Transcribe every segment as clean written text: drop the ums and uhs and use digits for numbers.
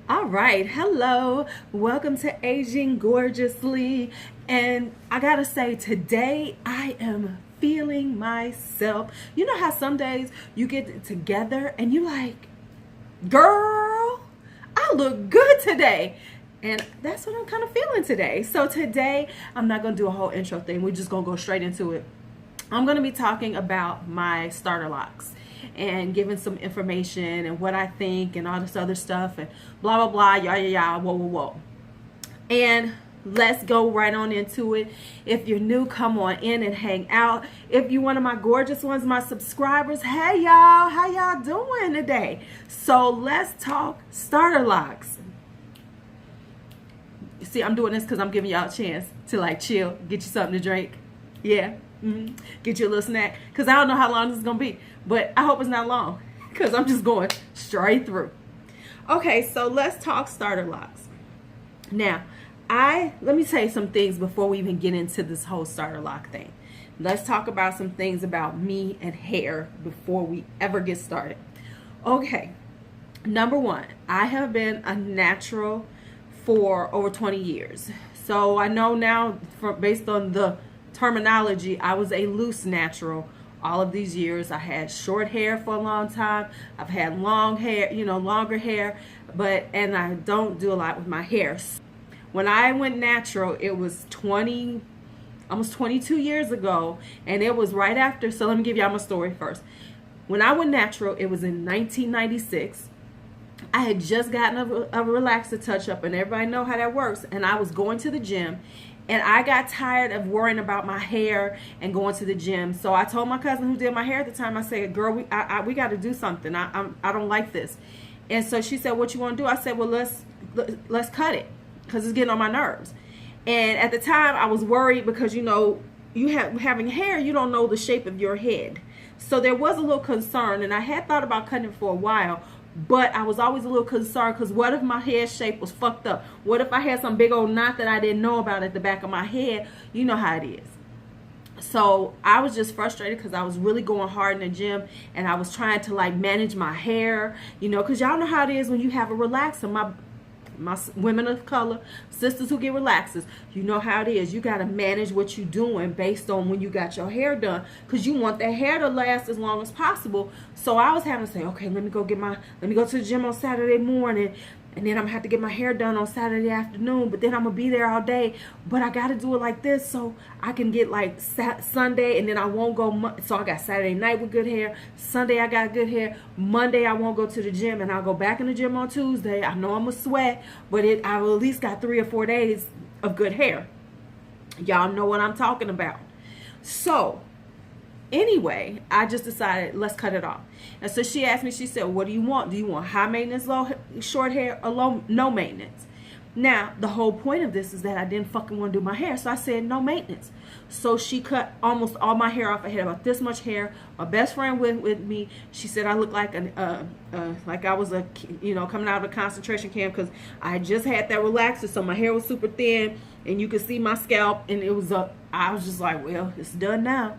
All right, hello, welcome to Aging Gorgeously. And I gotta say, today I am feeling myself. You know how some days you get together and you like, girl, I look good today. And that's what I'm kind of feeling today. So today, I'm not gonna do a whole intro thing. We're just gonna go straight into it. I'm going to be talking about my starter locks and giving some information and what I think and all this other stuff and blah, blah, blah, yah, yah, yah, whoa, whoa, whoa. And let's go right on into it. If you're new, come on in and hang out. If you're one of my gorgeous ones, my subscribers, hey, y'all, how y'all doing today? So let's talk starter locks. You see, I'm doing this because I'm giving y'all a chance to like chill, get you something to drink. Yeah. Get you a little snack, because I don't know how long this is going to be, but I hope it's not long, because I'm just going straight through. Okay, so let's talk starter locks. Now, let me tell you some things before we even get into this whole starter lock thing. Let's talk about some things about me and hair before we ever get started. Okay, number one, I have been a natural for over 20 years. So I know now, based on the terminology, I was a loose natural all of these years. I had short hair for a long time. I've had long hair, longer hair, and I don't do a lot with my hair. When I went natural, it was almost 22 years ago, and it was right after. So let me give y'all my story first. When I went natural, it was in 1996. I had just gotten a relaxer touch up, and everybody know how that works, and I was going to the gym. And I got tired of worrying about my hair and going to the gym. So I told my cousin who did my hair at the time, I said, girl, we got to do something. I don't like this. And so she said, what you want to do? I said, well, let's cut it, because it's getting on my nerves. And at the time, I was worried because, having hair, you don't know the shape of your head. So there was a little concern, and I had thought about cutting it for a while. But I was always a little concerned, because what if my head shape was fucked up? What if I had some big old knot that I didn't know about at the back of my head? You know how it is. So I was just frustrated because I was really going hard in the gym, and I was trying to like manage my hair, because y'all know how it is when you have a relaxer. My women of color, sisters who get relaxers, you know how it is. You got to manage what you're doing based on when you got your hair done, because you want that hair to last as long as possible. So I was having to say, okay, let me go to the gym on Saturday morning, and then I'm gonna have to get my hair done on Saturday afternoon, but then I'm gonna be there all day. But I gotta do it like this so I can get like Sunday, and then I won't go. So I got Saturday night with good hair. Sunday I got good hair. Monday I won't go to the gym, and I'll go back in the gym on Tuesday. I know I'm a sweat, but I will at least got 3 or 4 days of good hair. Y'all know what I'm talking about. So anyway, I just decided, let's cut it off. And so she asked me, she said, what do you want? Do you want high maintenance, short hair, or no maintenance? Now, the whole point of this is that I didn't fucking want to do my hair. So I said no maintenance. So she cut almost all my hair off. I had about this much hair. My best friend went with me. She said I looked like like I was coming out of a concentration camp, because I had just had that relaxer. So my hair was super thin, and you could see my scalp, and I was just like, well, it's done now.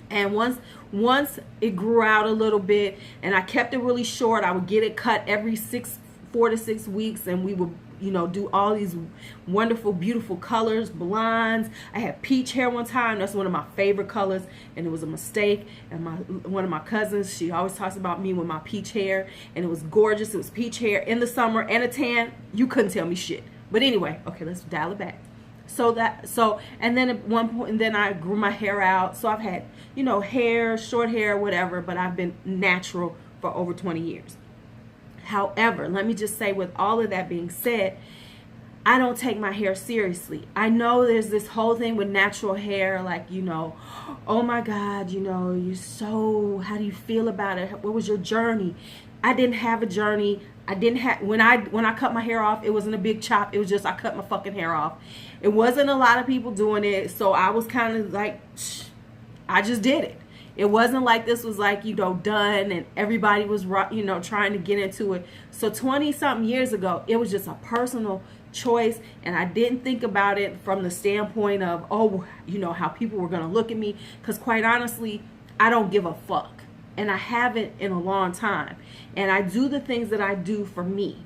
And once it grew out a little bit, and I kept it really short, I would get it cut every 4 to 6 weeks, and we would, do all these wonderful, beautiful colors, blondes. I had peach hair one time. That's one of my favorite colors, and it was a mistake. And one of my cousins, she always talks about me with my peach hair, and it was gorgeous. It was peach hair in the summer and a tan. You couldn't tell me shit. But anyway, okay, let's dial it back. And then at one point, and then I grew my hair out. So I've had, hair, short hair, whatever, but I've been natural for over 20 years. However, let me just say, with all of that being said, I don't take my hair seriously. I know there's this whole thing with natural hair, like, oh my God, you're so, how do you feel about it? What was your journey? I didn't have a journey. When I cut my hair off, it wasn't a big chop. It was just, I cut my fucking hair off. It wasn't a lot of people doing it. So I was kind of like, I just did it. It wasn't like this was like, done, and everybody was, trying to get into it. So 20 something years ago, it was just a personal choice, and I didn't think about it from the standpoint of, how people were going to look at me, because quite honestly, I don't give a fuck. and I haven't in a long time. And I do the things that I do for me.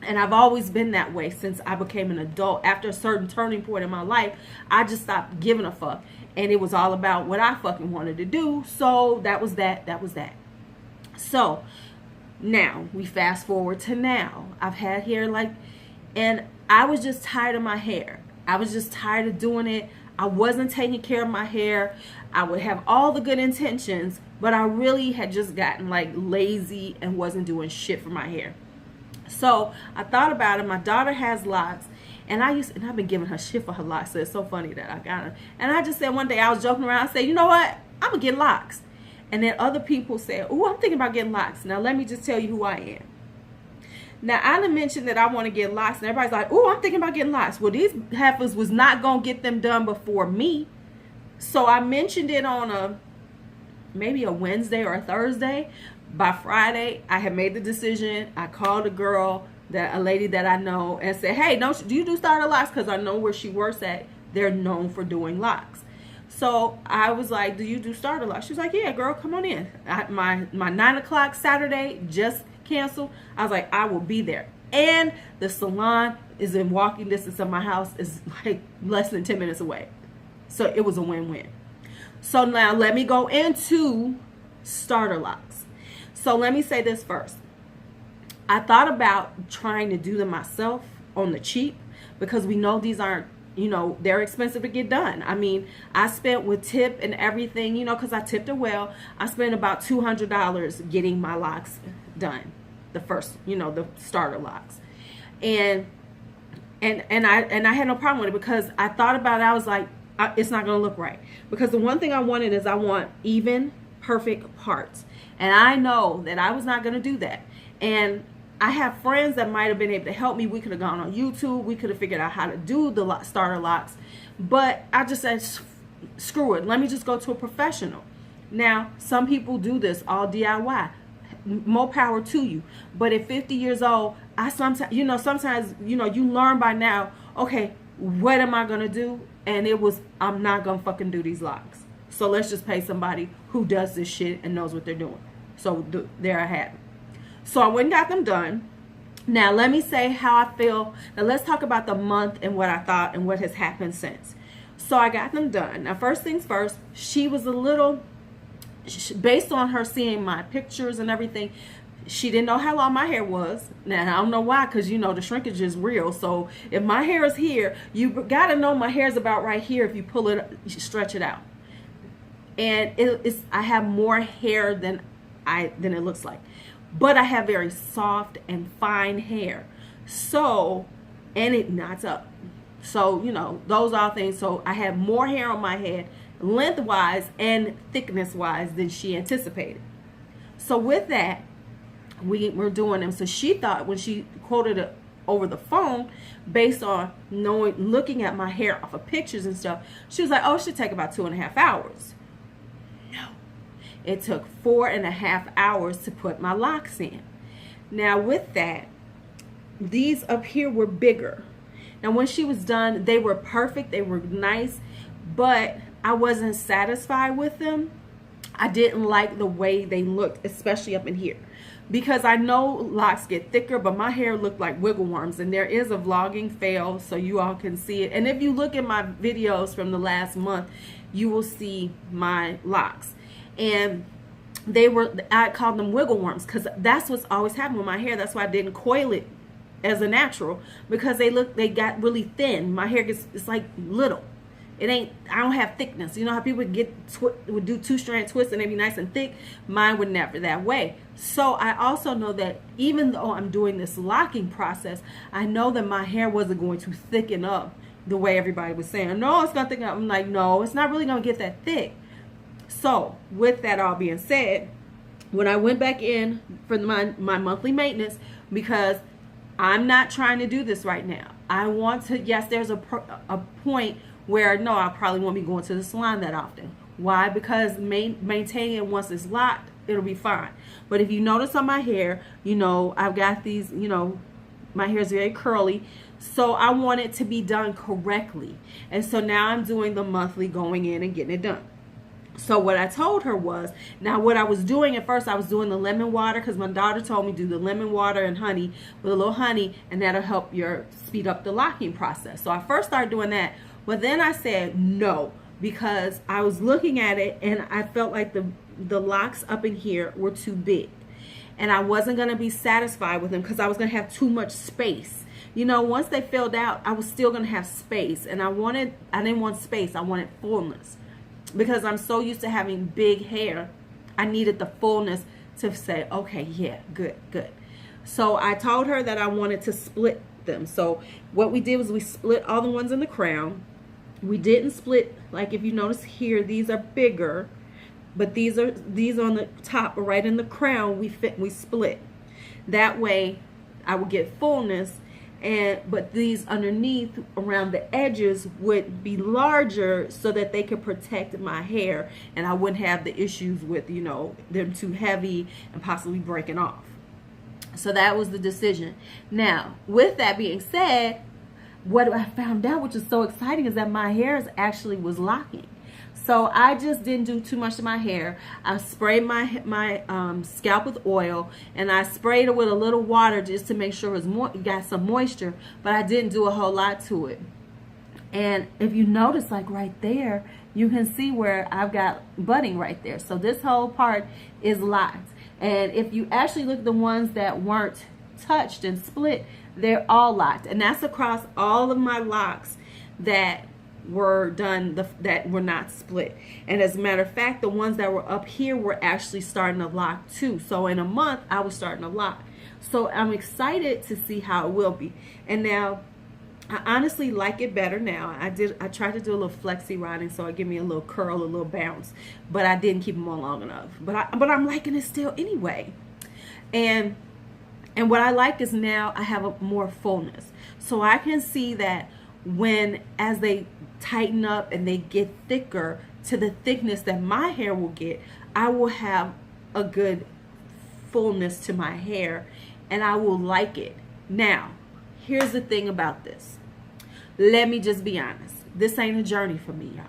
And I've always been that way since I became an adult. After a certain turning point in my life, I just stopped giving a fuck. And it was all about what I fucking wanted to do. So that was that. That was that. So now we fast forward to now. I've had hair like, and I was just tired of my hair. I was just tired of doing it. I wasn't taking care of my hair. I would have all the good intentions, but I really had just gotten like lazy and wasn't doing shit for my hair. So I thought about it. My daughter has locks, and I've been giving her shit for her locks. So it's so funny that I got her. And I just said one day, I was joking around. I said, you know what? I'm gonna get locks. And then other people said, oh, I'm thinking about getting locks. Now let me just tell you who I am. Now I done mentioned that I want to get locks, and everybody's like, oh, I'm thinking about getting locks. Well, these heifers was not gonna get them done before me. So I mentioned it on maybe a Wednesday or a Thursday. By Friday, I had made the decision. I called a lady that I know, and said, hey, do you do starter locks? Because I know where she works at, they're known for doing locks. So I was like, do you do starter locks? She was like, yeah, girl, come on in. My 9 o'clock Saturday just canceled. I was like, I will be there. And the salon is in walking distance of my house. Is like less than 10 minutes away. So it was a win-win. So now let me go into starter locks. So let me say this first. I thought about trying to do them myself on the cheap, because we know these aren't, they're expensive to get done. I mean, I spent with tip and everything, because I tipped her well. I spent about $200 getting my locks done. The first, the starter locks. And I had no problem with it, because I thought about it. I was like, it's not going to look right. Because the one thing I wanted is I want even, perfect parts. And I know that I was not going to do that. And I have friends that might have been able to help me. We could have gone on YouTube. We could have figured out how to do the starter locks. But I just said, screw it. Let me just go to a professional. Now, some people do this all DIY. More power to you. But at 50 years old, sometimes you learn by now, okay, what am I going to do? And I'm not going to fucking do these locks. So let's just pay somebody who does this shit and knows what they're doing. So there I have it. So I went and got them done. Now let me say how I feel. Now let's talk about the month and what I thought and what has happened since. So I got them done. Now first things first, she was a little, based on her seeing my pictures and everything, she didn't know how long my hair was. Now I don't know why, because the shrinkage is real. So if my hair is here, you got to know my hair is about right here. If you pull it, you stretch it out. And I have more hair than it looks like, but I have very soft and fine hair. So, and it knots up. So those are things. So I have more hair on my head, lengthwise and thickness wise, than she anticipated. So with that, we're doing them. So she thought, when she quoted it over the phone, based on looking at my hair off of pictures and stuff, she was like, oh, it should take about 2.5 hours. It took 4.5 hours to put my locks in. Now with that, these up here were bigger. Now when she was done, they were perfect. They were nice, but I wasn't satisfied with them. I didn't like the way they looked, especially up in here. Because I know locks get thicker, but my hair looked like wiggle worms. And there is a vlogging fail, so you all can see it. And if you look at my videos from the last month, you will see my locks. And I called them wiggle worms, because that's what's always happened with my hair. That's why I didn't coil it as a natural, because they got really thin. My hair it's like little. I don't have thickness. You know how people would do 2-strand twists and they be nice and thick? Mine were never that way. So I also know that even though I'm doing this locking process, I know that my hair wasn't going to thicken up the way everybody was saying. No, it's going to thicken up. I'm like, no, it's not really going to get that thick. So with that all being said, when I went back in for my monthly maintenance, because I'm not trying to do this right now. I want to, yes, there's a point where, no, I probably won't be going to the salon that often. Why? Because maintaining it once it's locked, it'll be fine. But if you notice on my hair, I've got these, my hair is very curly. So I want it to be done correctly. And so now I'm doing the monthly, going in and getting it done. So what I told her was, now what I was doing at first, I was doing the lemon water because my daughter told me do the lemon water and honey with a little honey, and that'll help your speed up the locking process. So I first started doing that, but then I said no, because I was looking at it and I felt like the locks up in here were too big, and I wasn't going to be satisfied with them because I was going to have too much space. You know, once they filled out, I was still going to have space, and I didn't want space, I wanted fullness. Because I'm so used to having big hair, I needed the fullness to say, okay, yeah, good, good. So I told her that I wanted to split them. So what we did was we split all the ones in the crown. We didn't split, like if you notice here, these are bigger, but these on the top, right in the crown, we split. That way I would get fullness. But these underneath around the edges would be larger so that they could protect my hair, and I wouldn't have the issues with, you know, them too heavy and possibly breaking off. So that was the decision. Now, with that being said, what I found out, which is so exciting, is that my hair actually was locking. So I just didn't do too much to my hair. I sprayed my scalp with oil, and I sprayed it with a little water just to make sure it got some moisture, but I didn't do a whole lot to it. And if you notice, like right there, you can see where I've got budding right there. So this whole part is locked. And if you actually look at the ones that weren't touched and split, they're all locked. And that's across all of my locks that were done, that were not split. And as a matter of fact, the ones that were up here were actually starting to lock too. So in a month, I was starting to lock. So I'm excited to see how it will be. And now, I honestly like it better now. I tried to do a little flexi riding, so it give me a little curl, a little bounce, but I didn't keep them on long enough. But I'm liking it still anyway. And what I like is now I have a more fullness. So I can see that as they tighten up and they get thicker to the thickness that my hair will get, I will have a good fullness to my hair, and I will like it. Now, here's the thing about this. Let me just be honest. This ain't a journey for me, y'all.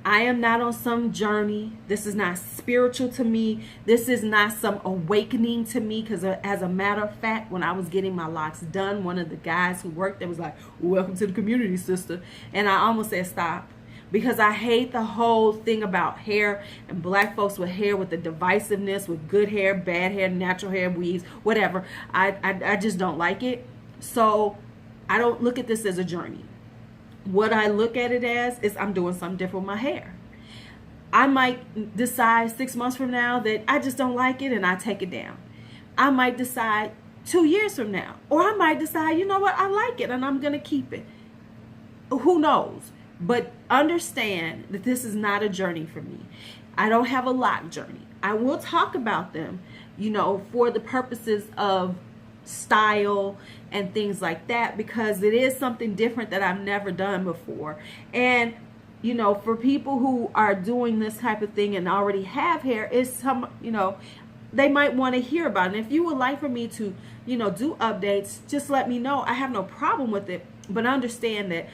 I am not on some journey. This is not spiritual to me. This is not some awakening to me, because as a matter of fact, when I was getting my locks done, one of the guys who worked there was like, "Welcome to the community, sister." And I almost said stop, because I hate the whole thing about hair and black folks with hair, with the divisiveness, with good hair, bad hair, natural hair, weaves, whatever. I just don't like it. So I don't look at this as a journey. What I look at it as is I'm doing something different with my hair. I might decide 6 months from now that I just don't like it and I take it down. I might decide 2 years from now, or I might decide, you know what, I like it and I'm going to keep it. Who knows? But understand that this is not a journey for me. I don't have a lock journey. I will talk about them, you know, for the purposes of style and things like that, because it is something different that I've never done before. And you know, for people who are doing this type of thing and already have hair, it's some, you know, they might want to hear about it. And if you would like for me to, you know, do updates, just let me know. I have no problem with it, but understand that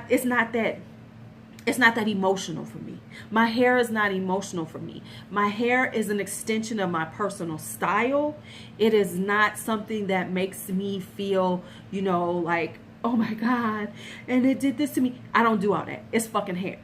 it's not that emotional for me. My hair is not emotional for me. My hair is an extension of my personal style. It is not something that makes me feel, you know, like, oh my God, and it did this to me. I don't do all that. It's fucking hair.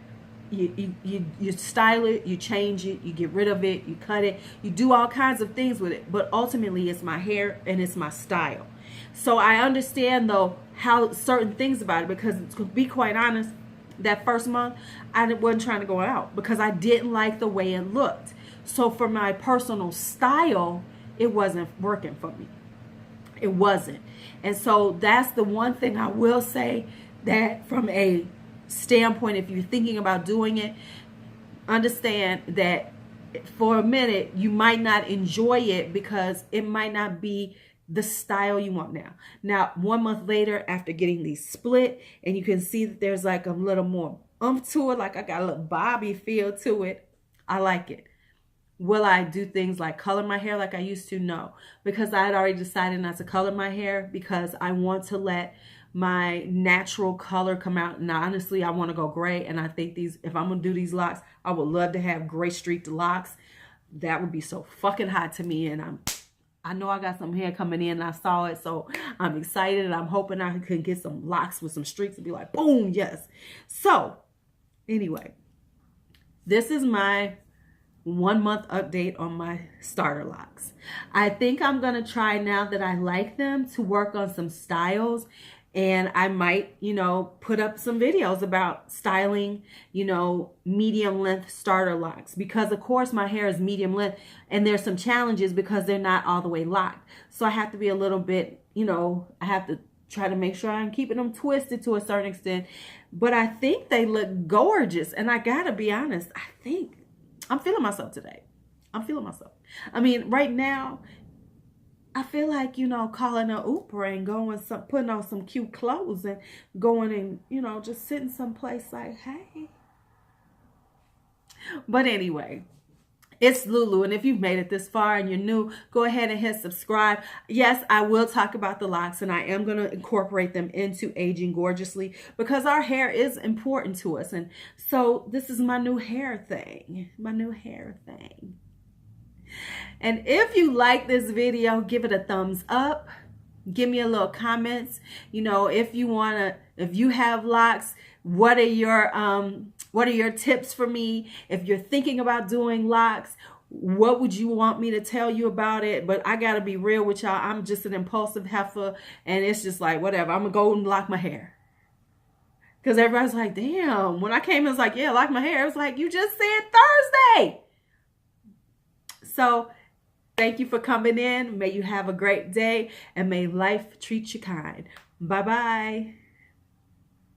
You style it, you change it, you get rid of it, you cut it, you do all kinds of things with it. But ultimately, it's my hair and it's my style. So I understand, though, how certain things about it, because to be quite honest, that first month, I wasn't trying to go out because I didn't like the way it looked. So for my personal style, it wasn't working for me. It wasn't. And so that's the one thing I will say, that from a standpoint, if you're thinking about doing it, understand that for a minute, you might not enjoy it because it might not be the style you want now. Now, 1 month later, after getting these split, and you can see that there's like a little more oomph to it, like I got a little bobby feel to it. I like it. Will I do things like color my hair like I used to? No, because I had already decided not to color my hair, because I want to let my natural color come out. And honestly, I want to go gray. And I think these, if I'm going to do these locks, I would love to have gray streaked locks. That would be so fucking hot to me. And I know I got some hair coming in and I saw it. So I'm excited and I'm hoping I can get some locks with some streaks and be like, boom, yes. So anyway, this is my 1 month update on my starter locks. I think I'm going to try, now that I like them, to work on some styles. And I might, you know, put up some videos about styling, you know, medium length starter locks. Because of course my hair is medium length and there's some challenges because they're not all the way locked. So I have to be a little bit, you know, I have to try to make sure I'm keeping them twisted to a certain extent. But I think they look gorgeous. And I gotta be honest, I think I'm feeling myself today. I'm feeling myself. I mean, right now, I feel like, you know, calling an Uber and going putting on some cute clothes and going and, you know, just sitting someplace like, hey. But anyway, it's Lulu. And if you've made it this far and you're new, go ahead and hit subscribe. Yes, I will talk about the locks and I am going to incorporate them into Aging Gorgeously because our hair is important to us. And so this is my new hair thing, And if you like this video, give it a thumbs up. Give me a little comments. You know, if you have locks, what are your tips for me? If you're thinking about doing locks, what would you want me to tell you about it? But I gotta be real with y'all. I'm just an impulsive heifer, and it's just like, whatever. I'm gonna go and lock my hair. Because everybody's like, damn. When I came, it was like, yeah, lock my hair. It was like, you just said Thursday. So thank you for coming in. May you have a great day and may life treat you kind. Bye-bye.